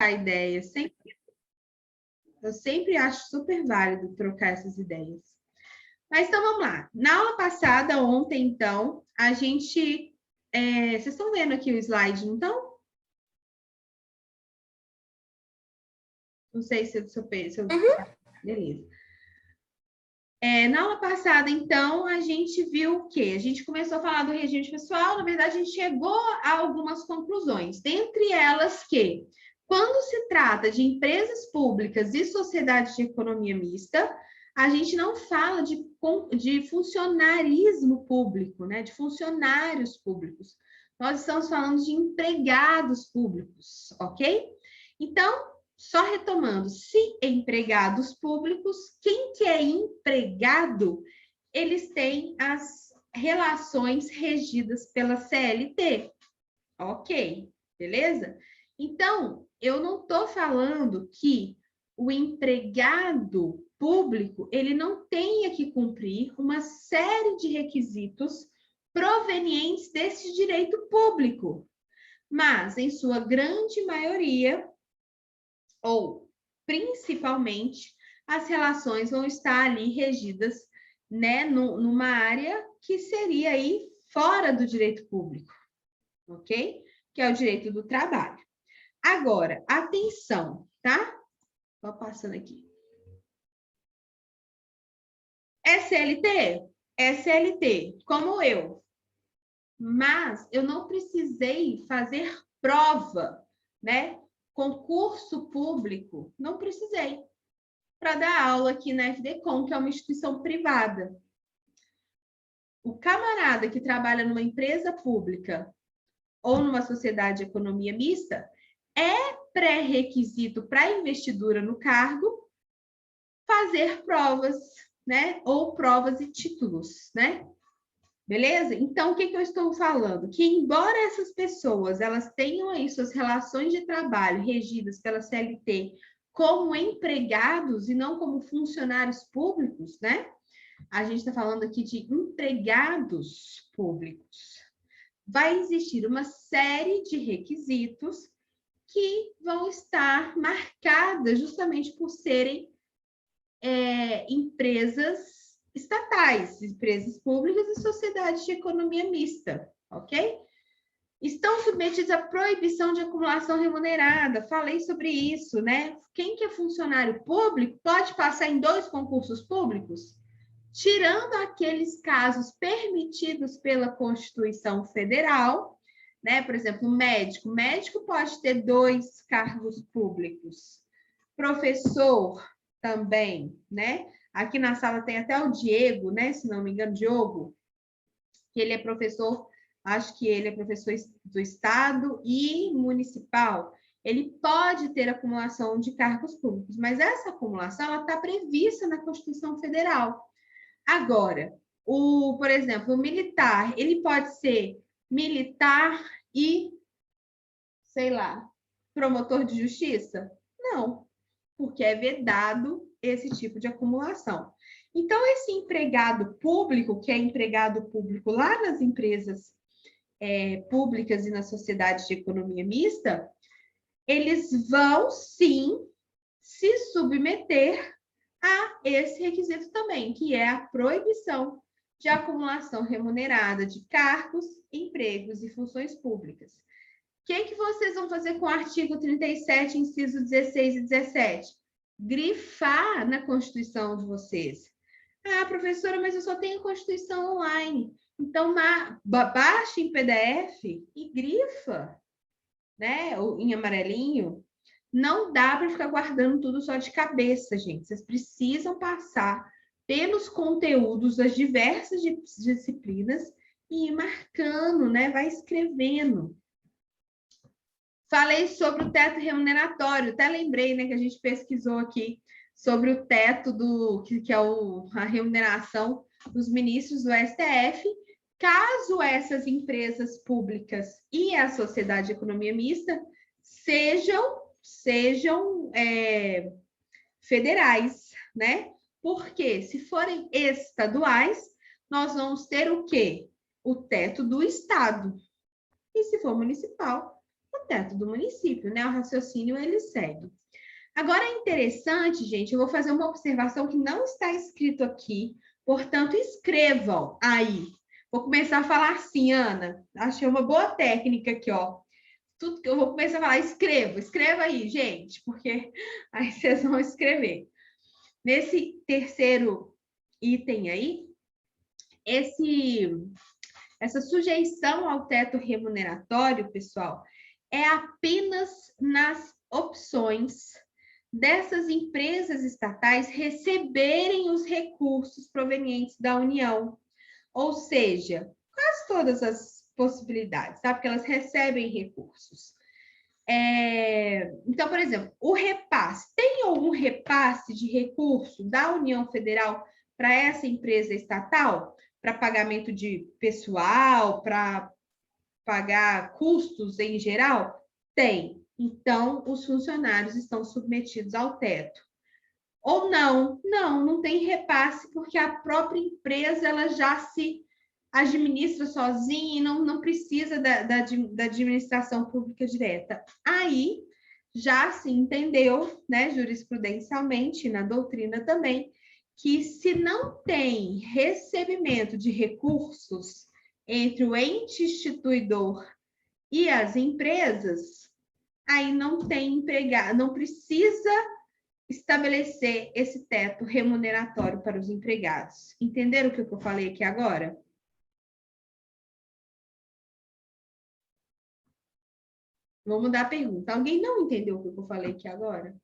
trocar ideias. Eu sempre acho super válido trocar essas ideias. Mas então vamos lá. Na aula passada, ontem, então, a gente. Vocês estão vendo aqui o slide, não estão? Não sei se é do seu peso. Beleza. Na aula passada, então, a gente viu o quê? A gente começou a falar do regime pessoal, na verdade, a gente chegou a algumas conclusões. Dentre elas que, quando se trata de empresas públicas e sociedades de economia mista, a gente não fala de funcionarismo público, né? De funcionários públicos. Nós estamos falando de empregados públicos, ok? Então, só retomando, se empregados públicos, quem que é empregado, eles têm as relações regidas pela CLT. Ok, beleza? Então, eu não estou falando que o empregado público, ele não tenha que cumprir uma série de requisitos provenientes desse direito público, mas, em sua grande maioria, ou principalmente, as relações vão estar ali regidas, né, numa área que seria aí fora do direito público, ok? Que é o direito do trabalho. Agora, atenção, tá? Vou passando aqui. SLT? SLT, como eu. Mas eu não precisei fazer prova, né? Concurso público, não precisei para dar aula aqui na FDCOM, que é uma instituição privada. O camarada que trabalha numa empresa pública ou numa sociedade de economia mista, é pré-requisito para investidura no cargo fazer provas, né? Ou provas e títulos, né? Beleza? Então, o que eu estou falando? Que embora essas pessoas elas tenham aí suas relações de trabalho regidas pela CLT como empregados e não como funcionários públicos, né? A gente está falando aqui de empregados públicos. Vai existir uma série de requisitos que vão estar marcadas justamente por serem empresas estatais, empresas públicas e sociedades de economia mista, ok? Estão submetidos à proibição de acumulação remunerada. Falei sobre isso, né? Quem que é funcionário público pode passar em 2 concursos públicos? Tirando aqueles casos permitidos pela Constituição Federal, né? Por exemplo, médico. Médico pode ter 2 cargos públicos. Professor também, né? Aqui na sala tem até o Diego, né? Se não me engano, Diogo, que ele é professor, acho que ele é professor do Estado e municipal. Ele pode ter acumulação de cargos públicos, mas essa acumulação está prevista na Constituição Federal. Agora, por exemplo, o militar, ele pode ser militar e, sei lá, promotor de justiça? Não, porque é vedado esse tipo de acumulação. Então, esse empregado público, que é empregado público lá nas empresas públicas e na sociedade de economia mista, eles vão, sim, se submeter a esse requisito também, que é a proibição de acumulação remunerada de cargos, empregos e funções públicas. O que vocês vão fazer com o artigo 37, inciso 16 e 17? Grifar na Constituição de vocês. Ah, professora, mas eu só tenho Constituição online. Então, baixa em PDF e grifa, né? Em amarelinho. Não dá para ficar guardando tudo só de cabeça, gente. Vocês precisam passar pelos conteúdos das diversas disciplinas e ir marcando, né? Vai escrevendo. Falei sobre o teto remuneratório, até lembrei, né, que a gente pesquisou aqui sobre o teto que é a remuneração dos ministros do STF. Caso essas empresas públicas e a sociedade de economia mista sejam federais, né? Porque se forem estaduais, nós vamos ter o quê? O teto do Estado. E se for municipal, o teto do município, né? O raciocínio ele segue. Agora é interessante, gente, eu vou fazer uma observação que não está escrito aqui, portanto, escrevam aí. Vou começar a falar assim, Ana. Achei uma boa técnica aqui, ó. Tudo que eu vou começar a falar, escreva aí, gente, porque aí vocês vão escrever. Nesse terceiro item aí, essa sujeição ao teto remuneratório, pessoal, é apenas nas opções dessas empresas estatais receberem os recursos provenientes da União. Ou seja, quase todas as possibilidades, tá? Porque elas recebem recursos. Então, por exemplo, o repasse. Tem algum repasse de recurso da União Federal para essa empresa estatal? Para pagamento de pessoal, para pagar custos em geral? Tem. Então, os funcionários estão submetidos ao teto. Ou não? Não tem repasse, porque a própria empresa ela já se administra sozinha e não precisa da administração pública direta. Aí já se entendeu, né, jurisprudencialmente, na doutrina também, que se não tem recebimento de recursos entre o ente instituidor e as empresas, aí não tem empregado, não precisa estabelecer esse teto remuneratório para os empregados. Entenderam o que eu falei aqui agora? Vou mudar a pergunta. Alguém não entendeu o que eu falei aqui agora?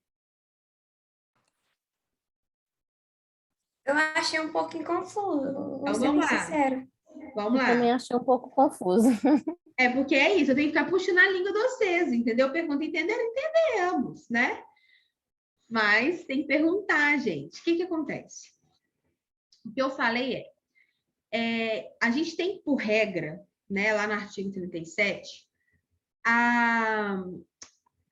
Eu achei um pouquinho confuso, vou Então, ser vamos bem lá. sincera. Vamos Eu também lá. achei um pouco confuso. É porque é isso, eu tenho que ficar puxando a língua de vocês, entendeu? Pergunta, entenderam? Entendemos, né? Mas tem que perguntar, gente. O que acontece? O que eu falei a gente tem por regra, né, lá no artigo 37, a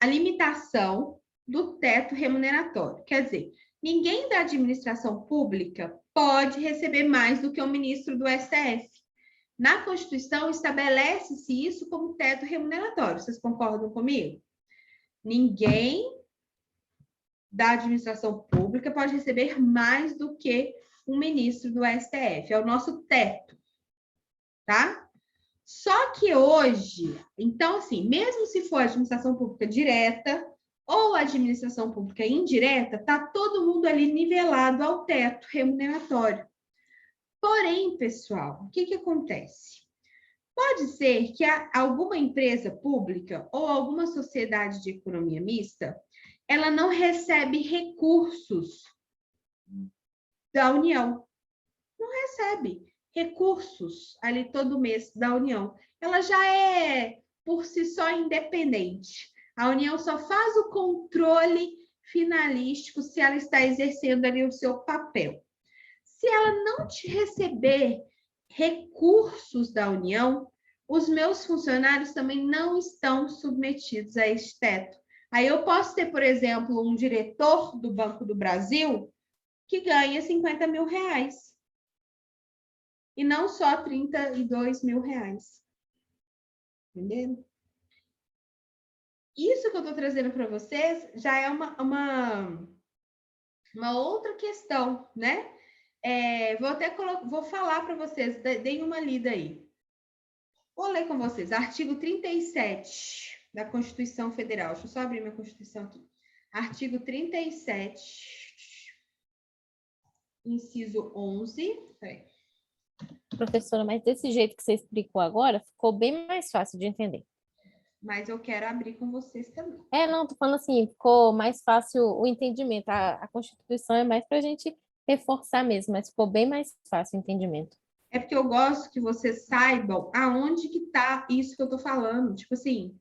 limitação do teto remuneratório. Quer dizer, ninguém da administração pública pode receber mais do que o ministro do STF. Na Constituição, estabelece-se isso como teto remuneratório. Vocês concordam comigo? Ninguém da administração pública pode receber mais do que um ministro do STF. É o nosso teto, tá? Só que hoje, então, assim, mesmo se for administração pública direta ou administração pública indireta, está todo mundo ali nivelado ao teto remuneratório. Porém, pessoal, o que acontece? Pode ser que alguma empresa pública ou alguma sociedade de economia mista, ela não recebe recursos da União. Não recebe recursos ali todo mês da União. Ela já é, por si só, independente. A União só faz o controle finalístico se ela está exercendo ali o seu papel. Se ela não te receber recursos da União, os meus funcionários também não estão submetidos a este teto. Aí eu posso ter, por exemplo, um diretor do Banco do Brasil que ganha 50 mil reais. E não só 32 mil reais. Entendeu? Isso que eu estou trazendo para vocês já é uma outra questão, né? Vou falar para vocês, deem uma lida aí. Vou ler com vocês, artigo 37 da Constituição Federal. Deixa eu só abrir minha Constituição aqui. Artigo 37, inciso 11. Peraí. Professora, mas desse jeito que você explicou agora, ficou bem mais fácil de entender. Mas eu quero abrir com vocês também. Não, tô falando assim, ficou mais fácil o entendimento. A Constituição é mais para a gente reforçar mesmo, mas ficou bem mais fácil o entendimento. É porque eu gosto que vocês saibam aonde que tá isso que eu tô falando. Tipo assim,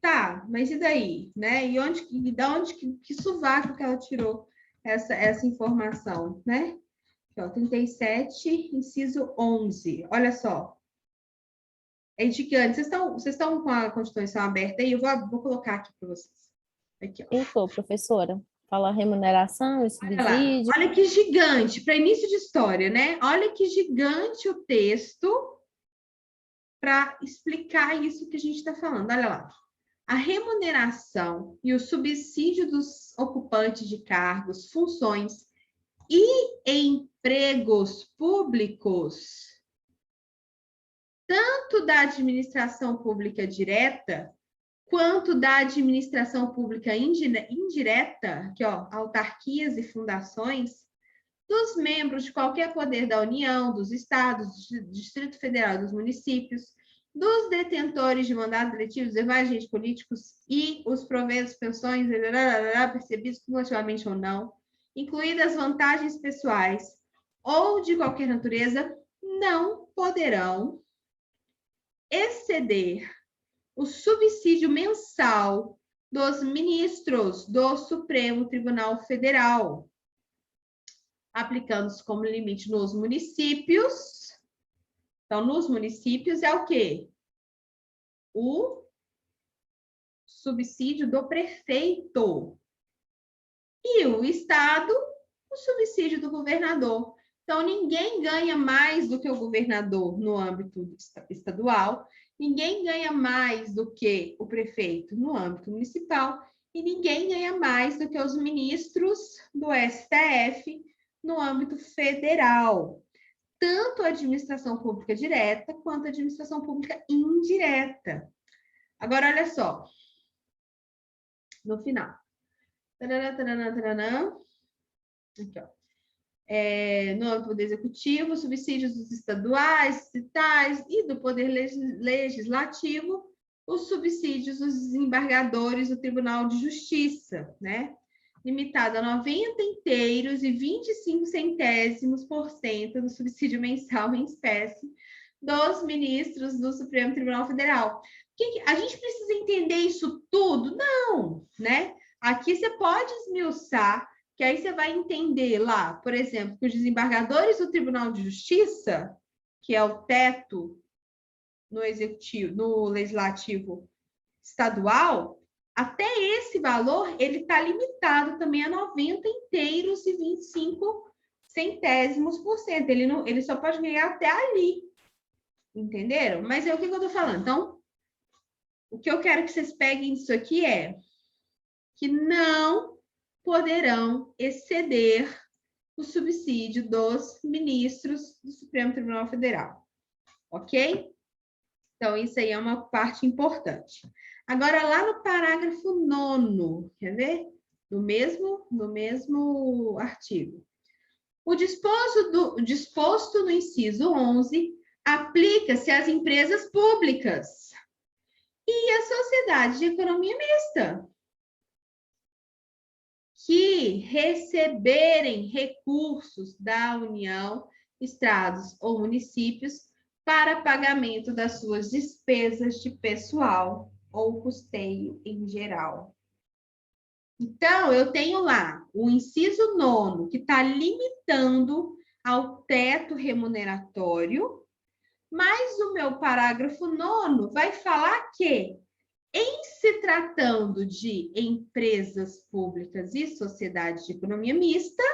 tá, mas e daí, né? E da onde que sovaco que ela tirou essa informação, né? Aqui, ó, 37, inciso 11. Olha só. É gigante. Vocês estão com a Constituição aberta aí? Eu vou colocar aqui para vocês. Aqui, ó. Eu tô, professora. Fala remuneração e Olha lá. subsídio. Olha que gigante, para início de história, né? Olha que gigante o texto para explicar isso que a gente está falando. Olha lá. a remuneração e o subsídio dos ocupantes de cargos, funções e empregos públicos, tanto da administração pública direta, quanto da administração pública indireta, que autarquias e fundações, dos membros de qualquer poder da União, dos estados, do Distrito Federal e dos municípios, dos detentores de mandatos eletivos, demais agentes políticos e os proventos, pensões, percebidos cumulativamente ou não, incluídas vantagens pessoais ou de qualquer natureza, não poderão exceder o subsídio mensal dos ministros do Supremo Tribunal Federal, aplicando-se como limite nos municípios. Então, nos municípios é o quê? O subsídio do prefeito. E o estado, o subsídio do governador. Então, ninguém ganha mais do que o governador no âmbito estadual, ninguém ganha mais do que o prefeito no âmbito municipal, e ninguém ganha mais do que os ministros do STF no âmbito federal. Tanto a administração pública direta quanto a administração pública indireta. Agora, olha só. No final. Aqui, ó. No âmbito do executivo, subsídios dos estaduais, estatais e do poder legislativo, os subsídios dos desembargadores do Tribunal de Justiça, né? Limitado a 90 inteiros e 25 centésimos por cento do subsídio mensal em espécie dos ministros do Supremo Tribunal Federal. A gente precisa entender isso tudo? Não, né? Aqui você pode esmiuçar, que aí você vai entender lá, por exemplo, que os desembargadores do Tribunal de Justiça, que é o teto no executivo, no legislativo estadual, até esse valor ele está limitado também a 90 inteiros e 25 centésimos por cento. Ele só pode ganhar até ali. Entenderam? Mas é o que eu estou falando. Então, o que eu quero que vocês peguem disso aqui é que não poderão exceder o subsídio dos ministros do Supremo Tribunal Federal. Ok? Então, isso aí é uma parte importante. Agora, lá no parágrafo 9º, quer ver? No mesmo artigo. O disposto no inciso 11 aplica-se às empresas públicas e às sociedades de economia mista que receberem recursos da União, estados ou municípios para pagamento das suas despesas de pessoal ou custeio em geral. Então, eu tenho lá o inciso 9º, que está limitando ao teto remuneratório, mas o meu parágrafo 9º vai falar que, em se tratando de empresas públicas e sociedades de economia mista,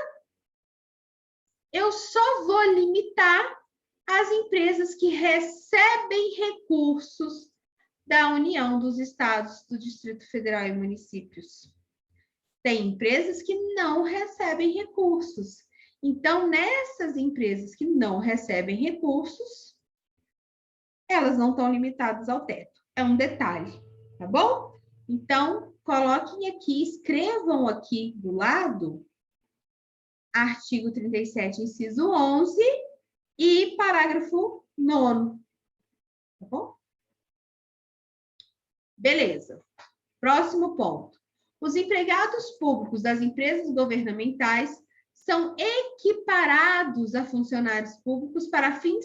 eu só vou limitar as empresas que recebem recursos da União, dos estados, do Distrito Federal e municípios. Tem empresas que não recebem recursos. Então, nessas empresas que não recebem recursos, elas não estão limitadas ao teto. É um detalhe, tá bom? Então, coloquem aqui, escrevam aqui do lado, artigo 37, inciso 11 e parágrafo 9º, tá bom? Beleza. Próximo ponto. Os empregados públicos das empresas governamentais são equiparados a funcionários públicos para fins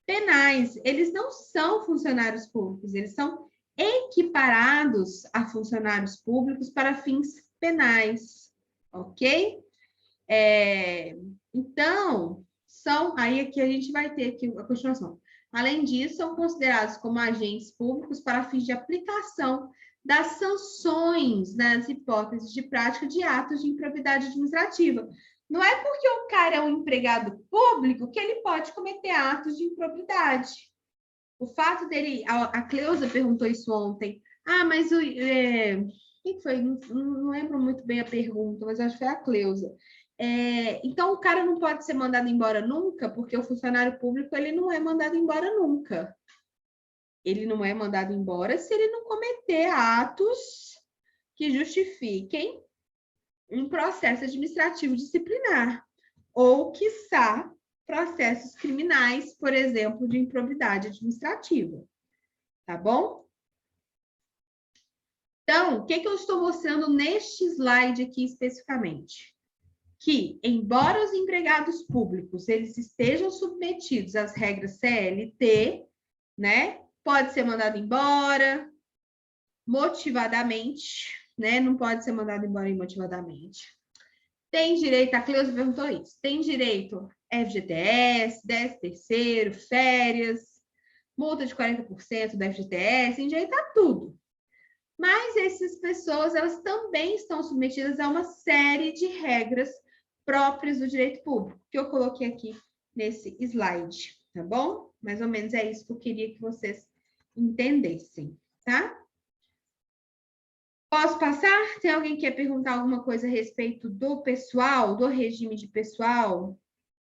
penais. Eles não são funcionários públicos, eles são equiparados a funcionários públicos para fins penais, ok? Então, aí aqui a gente vai ter aqui a continuação. Além disso, são considerados como agentes públicos para fins de aplicação das sanções nas hipóteses de prática de atos de improbidade administrativa. Não é porque o cara é um empregado público que ele pode cometer atos de improbidade. O fato dele, a Cleusa perguntou isso ontem, Ah, mas quem foi? Não lembro muito bem a pergunta, mas acho que foi a Cleusa. Então, o cara não pode ser mandado embora nunca, porque o funcionário público ele não é mandado embora nunca. Ele não é mandado embora se ele não cometer atos que justifiquem um processo administrativo disciplinar, ou, quiçá, processos criminais, por exemplo, de improbidade administrativa. Tá bom? Então, o que eu estou mostrando neste slide aqui especificamente? Que, embora os empregados públicos eles estejam submetidos às regras CLT, né? Pode ser mandado embora motivadamente, né? Não pode ser mandado embora imotivadamente. Tem direito, a Cleusa perguntou isso, tem direito FGTS, 13º, férias, multa de 40% do FGTS, tem direito a tudo. Mas essas pessoas, elas também estão submetidas a uma série de regras próprias do direito público, que eu coloquei aqui nesse slide, tá bom? Mais ou menos é isso que eu queria que vocês entendessem, tá? Posso passar? Tem alguém que quer perguntar alguma coisa a respeito do pessoal, do regime de pessoal?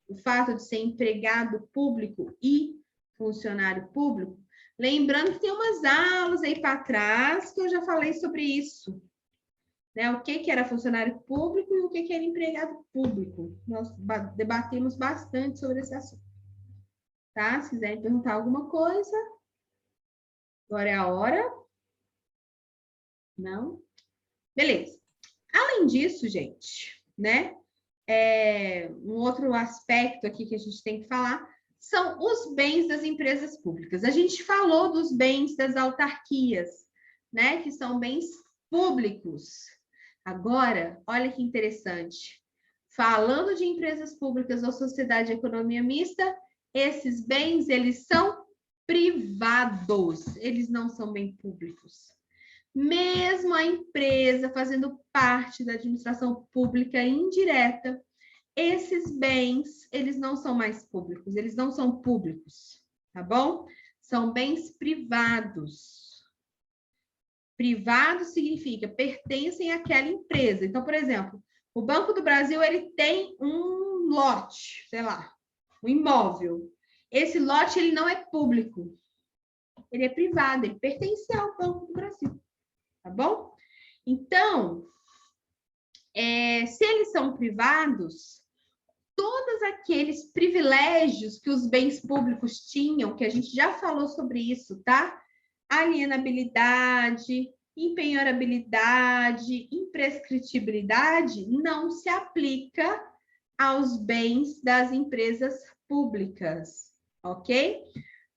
O fato de ser empregado público e funcionário público? Lembrando que tem umas aulas aí para trás que eu já falei sobre isso. Né? O que era funcionário público e o que era empregado público. Nós debatemos bastante sobre esse assunto. Tá? Se quiserem perguntar alguma coisa, agora é a hora. Não? Beleza. Além disso, gente, né? Um outro aspecto aqui que a gente tem que falar são os bens das empresas públicas. A gente falou dos bens das autarquias, né? Que são bens públicos. Agora, olha que interessante. Falando de empresas públicas ou sociedade de economia mista, esses bens, eles são privados, eles não são bem públicos. Mesmo a empresa fazendo parte da administração pública indireta, esses bens, eles não são mais públicos, eles não são públicos, tá bom? São bens privados. Privado significa pertencem àquela empresa. Então, por exemplo, o Banco do Brasil, ele tem um lote, sei lá, um imóvel. Esse lote, ele não é público. Ele é privado, ele pertence ao Banco do Brasil. Tá bom? Então, se eles são privados, todos aqueles privilégios que os bens públicos tinham, que a gente já falou sobre isso, tá? Alienabilidade, empenhorabilidade, imprescritibilidade, não se aplica aos bens das empresas públicas, ok?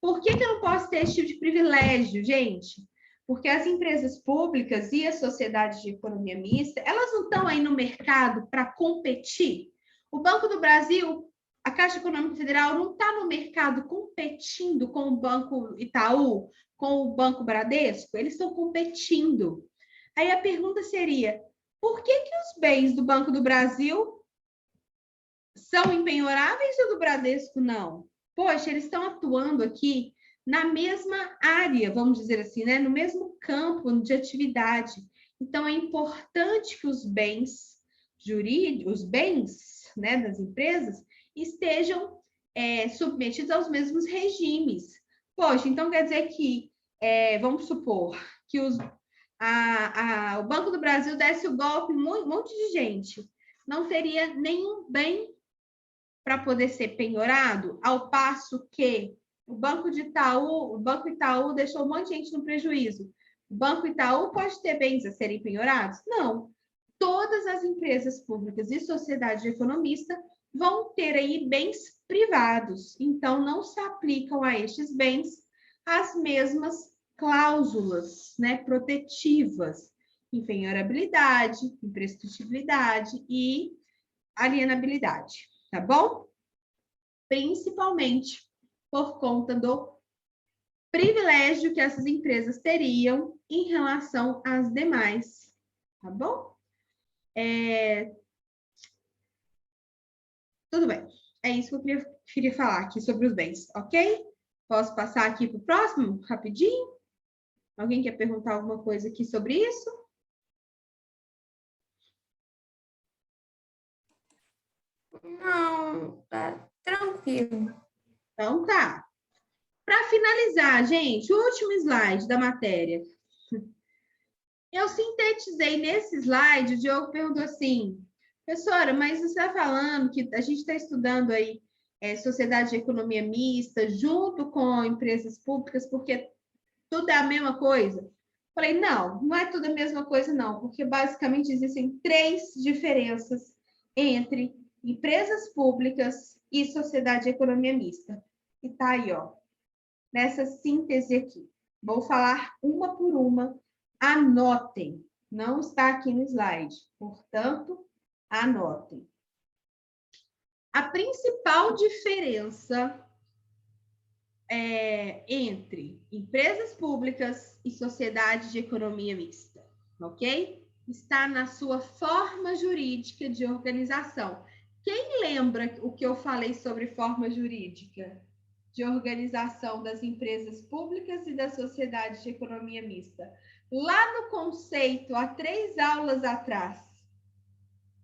Por que eu não posso ter esse tipo de privilégio, gente? Porque as empresas públicas e as sociedades de economia mista, elas não estão aí no mercado para competir. O Banco do Brasil, a Caixa Econômica Federal, não está no mercado competindo com o Banco Itaú, com o Banco Bradesco, eles estão competindo. Aí a pergunta seria, por que os bens do Banco do Brasil são empenhoráveis e o do Bradesco não? Poxa, eles estão atuando aqui na mesma área, vamos dizer assim, né? No mesmo campo de atividade. Então, é importante que os bens jurídicos, os bens, né, das empresas estejam submetidos aos mesmos regimes. Poxa, então quer dizer que, vamos supor, que o Banco do Brasil desse o golpe em um monte de gente. Não teria nenhum bem para poder ser penhorado, ao passo que o Banco Itaú deixou um monte de gente no prejuízo. O Banco Itaú pode ter bens a serem penhorados? Não. Todas as empresas públicas e sociedade economista vão ter aí bens privados. Então, não se aplicam a estes bens as mesmas cláusulas, né, protetivas, penhorabilidade, imprescritibilidade e alienabilidade, tá bom? Principalmente por conta do privilégio que essas empresas teriam em relação às demais, tá bom? Tudo bem. É isso que eu queria falar aqui sobre os bens, ok? Posso passar aqui para o próximo, rapidinho? Alguém quer perguntar alguma coisa aqui sobre isso? Não, tá tranquilo. Então tá. Para finalizar, gente, o último slide da matéria. Eu sintetizei nesse slide, o Diogo perguntou assim, professora, mas você está falando que a gente está estudando aí sociedade de economia mista junto com empresas públicas, porque tudo é a mesma coisa? Falei, não, não é tudo a mesma coisa, não, porque basicamente existem 3 diferenças entre empresas públicas e sociedade de economia mista. E tá aí, ó, nessa síntese aqui. Vou falar uma por uma. Anotem. Não está aqui no slide. Portanto, anotem. A principal diferença entre empresas públicas e sociedade de economia mista, ok? Está na sua forma jurídica de organização. Quem lembra o que eu falei sobre forma jurídica de organização das empresas públicas e da sociedade de economia mista? Lá no conceito, há 3 aulas atrás,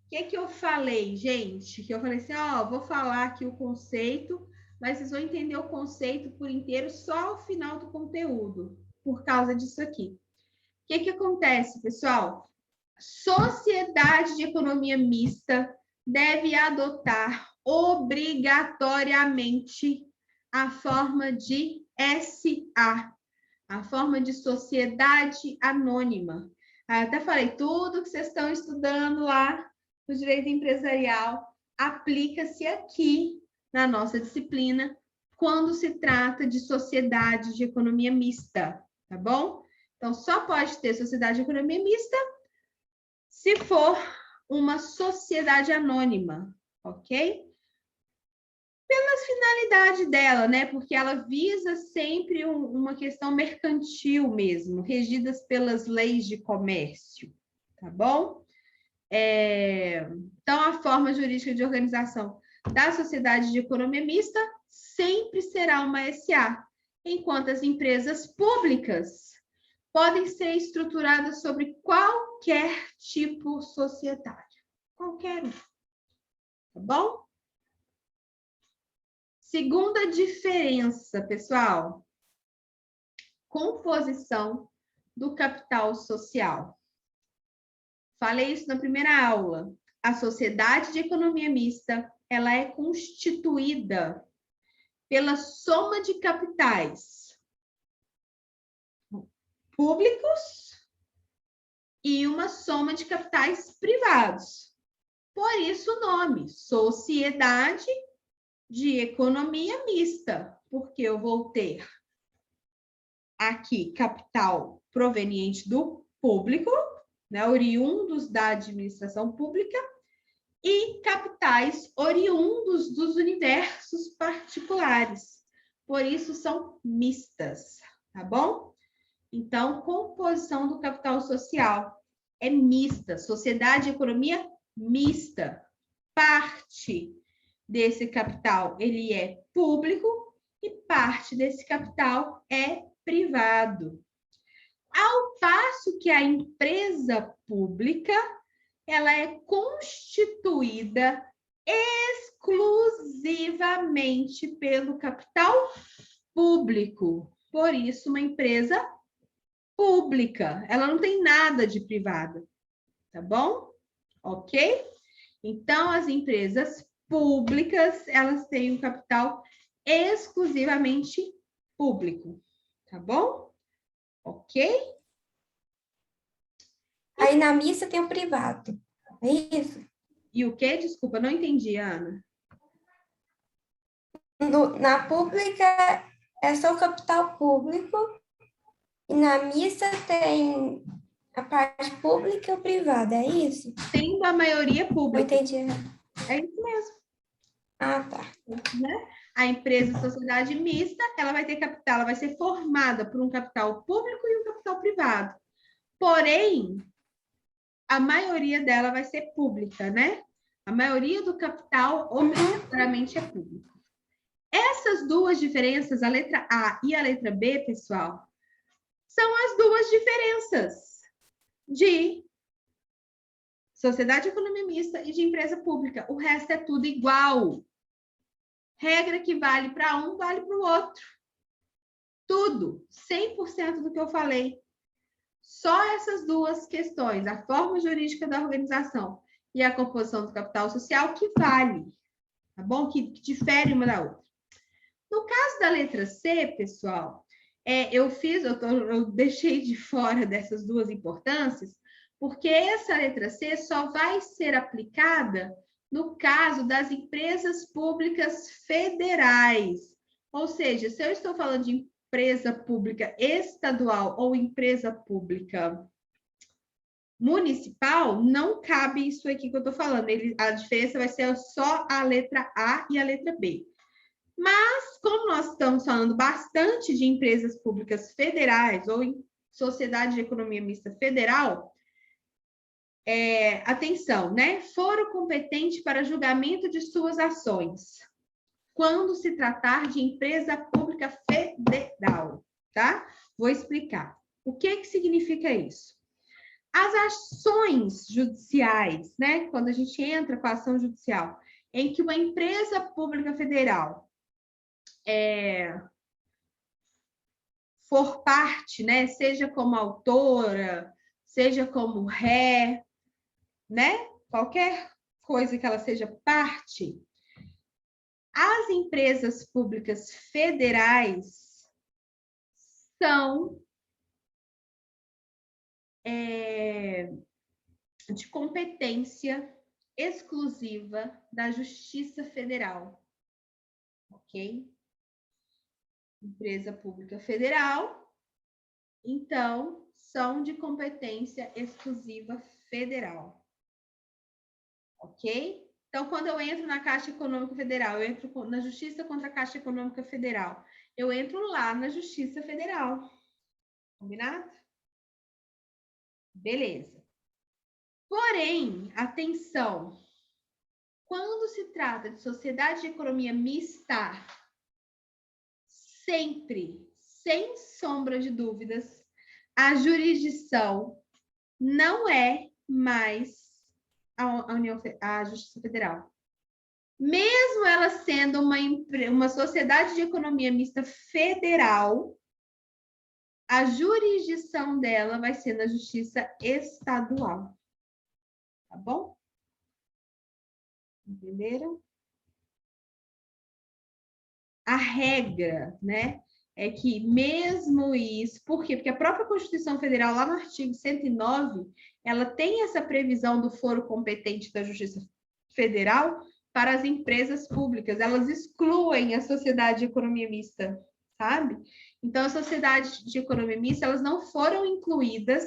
o que eu falei, gente? Que eu falei assim, ó, vou falar aqui o conceito, mas vocês vão entender o conceito por inteiro só ao final do conteúdo, por causa disso aqui. O que acontece, pessoal? Sociedade de economia mista deve adotar obrigatoriamente a forma de SA, a forma de sociedade anônima. Eu até falei, tudo que vocês estão estudando lá no direito empresarial aplica-se aqui na nossa disciplina quando se trata de sociedade de economia mista, tá bom? Então, só pode ter sociedade de economia mista se for uma sociedade anônima, ok? Pelas finalidades dela, né? Porque ela visa sempre uma questão mercantil mesmo, regidas pelas leis de comércio, tá bom? Então, a forma jurídica de organização da sociedade de economia mista sempre será uma SA, enquanto as empresas públicas podem ser estruturadas sobre qualquer tipo societário, qualquer um, tá bom? Segunda diferença, pessoal, composição do capital social. Falei isso na primeira aula. A sociedade de economia mista, ela é constituída pela soma de capitais públicos e uma soma de capitais privados. Por isso o nome, Sociedade de Economia Mista, porque eu vou ter aqui capital proveniente do público, né, oriundos da administração pública, e capitais oriundos dos universos particulares. Por isso são mistas, tá bom? Então, composição do capital social é mista, sociedade e economia mista. Parte desse capital ele é público e parte desse capital é privado. Ao passo que a empresa pública ela é constituída exclusivamente pelo capital público. Por isso, uma empresa pública, ela não tem nada de privada, tá bom? Ok? Então, as empresas públicas, elas têm um capital exclusivamente público, tá bom? Ok? Aí na missa tem o privado. É isso? E o quê? Desculpa, não entendi, Ana. Na pública é só o capital público e na missa tem a parte pública e o privado, é isso? Tendo a maioria Eu pública. entendi errado. É isso mesmo. Ah, tá. Né? A empresa sociedade mista, ela vai ter capital, ela vai ser formada por um capital público e um capital privado. Porém, a maioria dela vai ser pública, né? A maioria do capital obrigatoriamente é público. Essas duas diferenças, a letra A e a letra B, pessoal, São as duas diferenças de sociedade de economia mista e de empresa pública. O resto é tudo igual. Regra que vale para um, vale para o outro. Tudo, 100% do que eu falei. Só essas duas questões, a forma jurídica da organização e a composição do capital social, que vale, tá bom? Que difere uma da outra. No caso da letra C, pessoal, eu deixei de fora dessas duas importâncias, porque essa letra C só vai ser aplicada no caso das empresas públicas federais. Ou seja, se eu estou falando de empresa pública estadual ou empresa pública municipal, não cabe isso aqui que eu estou falando. A diferença vai ser só a letra A e a letra B. Mas, como nós estamos falando bastante de empresas públicas federais ou em sociedade de economia mista federal, atenção, né? Foro competente para julgamento de suas ações, quando se tratar de empresa pública federal, tá? Vou explicar. O que significa isso? As ações judiciais, né? Quando a gente entra com a ação judicial, em que uma empresa pública federal for parte, né? Seja como autora, seja como ré, né? Qualquer coisa que ela seja parte, as empresas públicas federais são de competência exclusiva da Justiça Federal, ok? Empresa pública federal, então, são de competência exclusiva federal, ok? Então, quando eu entro na Caixa Econômica Federal, eu entro na Justiça contra a Caixa Econômica Federal, eu entro lá na Justiça Federal, combinado? Beleza. Porém, atenção, quando se trata de sociedade de economia mista, sempre, sem sombra de dúvidas, a jurisdição não é mais a Justiça Federal. Mesmo ela sendo uma sociedade de economia mista federal, a jurisdição dela vai ser na Justiça Estadual. Tá bom? Entenderam? A regra, né, é que mesmo isso... Por quê? Porque a própria Constituição Federal, lá no artigo 109, ela tem essa previsão do foro competente da Justiça Federal para as empresas públicas. Elas excluem a sociedade de economia mista, sabe? Então, a sociedade de economia mista, elas não foram incluídas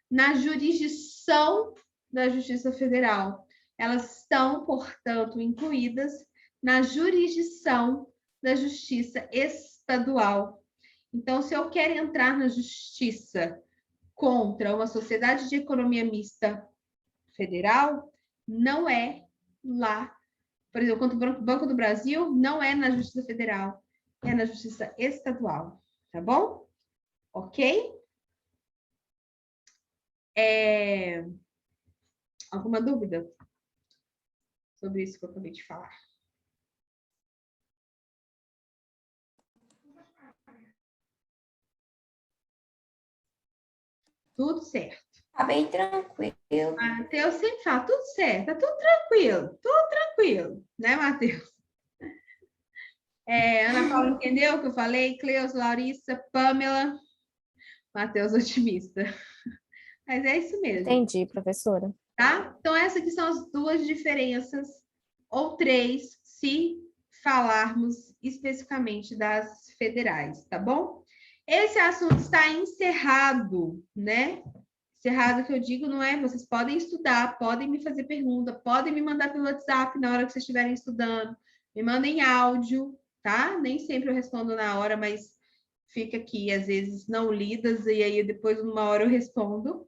na jurisdição da Justiça Federal. Elas estão, portanto, incluídas na jurisdição da Justiça Estadual. Então, se eu quero entrar na Justiça contra uma sociedade de economia mista federal, não é lá. Por exemplo, contra o Banco do Brasil, não é na Justiça Federal, é na Justiça Estadual. Tá bom? Ok? Alguma dúvida sobre isso que eu acabei de falar? Tudo certo. Tá bem tranquilo. Matheus sempre fala, tudo certo, tá tudo tranquilo, né, Matheus? Ana Paula entendeu o que eu falei? Cleus, Larissa, Pamela, Matheus otimista. Mas é isso mesmo. Entendi, professora. Tá? Então, essas aqui são as duas diferenças, ou três, se falarmos especificamente das federais, tá bom? Esse assunto está encerrado, né? Encerrado que eu digo não é, vocês podem estudar, podem me fazer pergunta, podem me mandar pelo WhatsApp na hora que vocês estiverem estudando, me mandem áudio, tá? Nem sempre eu respondo na hora, mas fica aqui, às vezes, não lidas, e aí depois, numa hora, eu respondo.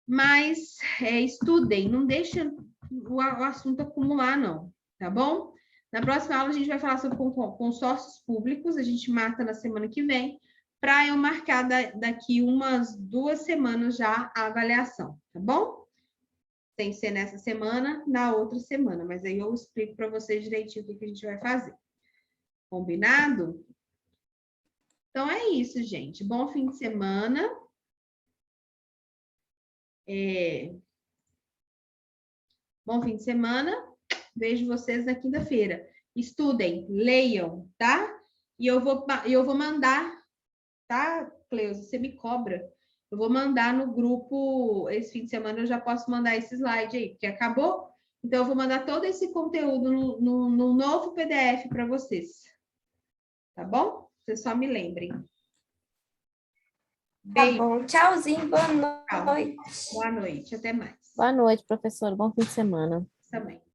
Mas estudem, não deixem o assunto acumular, não, tá bom? Na próxima aula, a gente vai falar sobre consórcios públicos, a gente marca na semana que vem, para eu marcar daqui umas 2 semanas já a avaliação, tá bom? Sem ser nessa semana, na outra semana, mas aí eu explico para vocês direitinho o que a gente vai fazer. Combinado? Então é isso, gente. Bom fim de semana. Bom fim de semana. Vejo vocês na quinta-feira. Estudem, leiam, tá? E eu vou mandar, tá, Cleusa? Você me cobra. Eu vou mandar no grupo, esse fim de semana eu já posso mandar esse slide aí, porque acabou. Então, eu vou mandar todo esse conteúdo no novo PDF para vocês. Tá bom? Vocês só me lembrem. Tá Beijo. bom. Tchauzinho, boa Tchau. noite. Boa noite. Até mais. Boa noite, professora. Bom fim de semana. Também.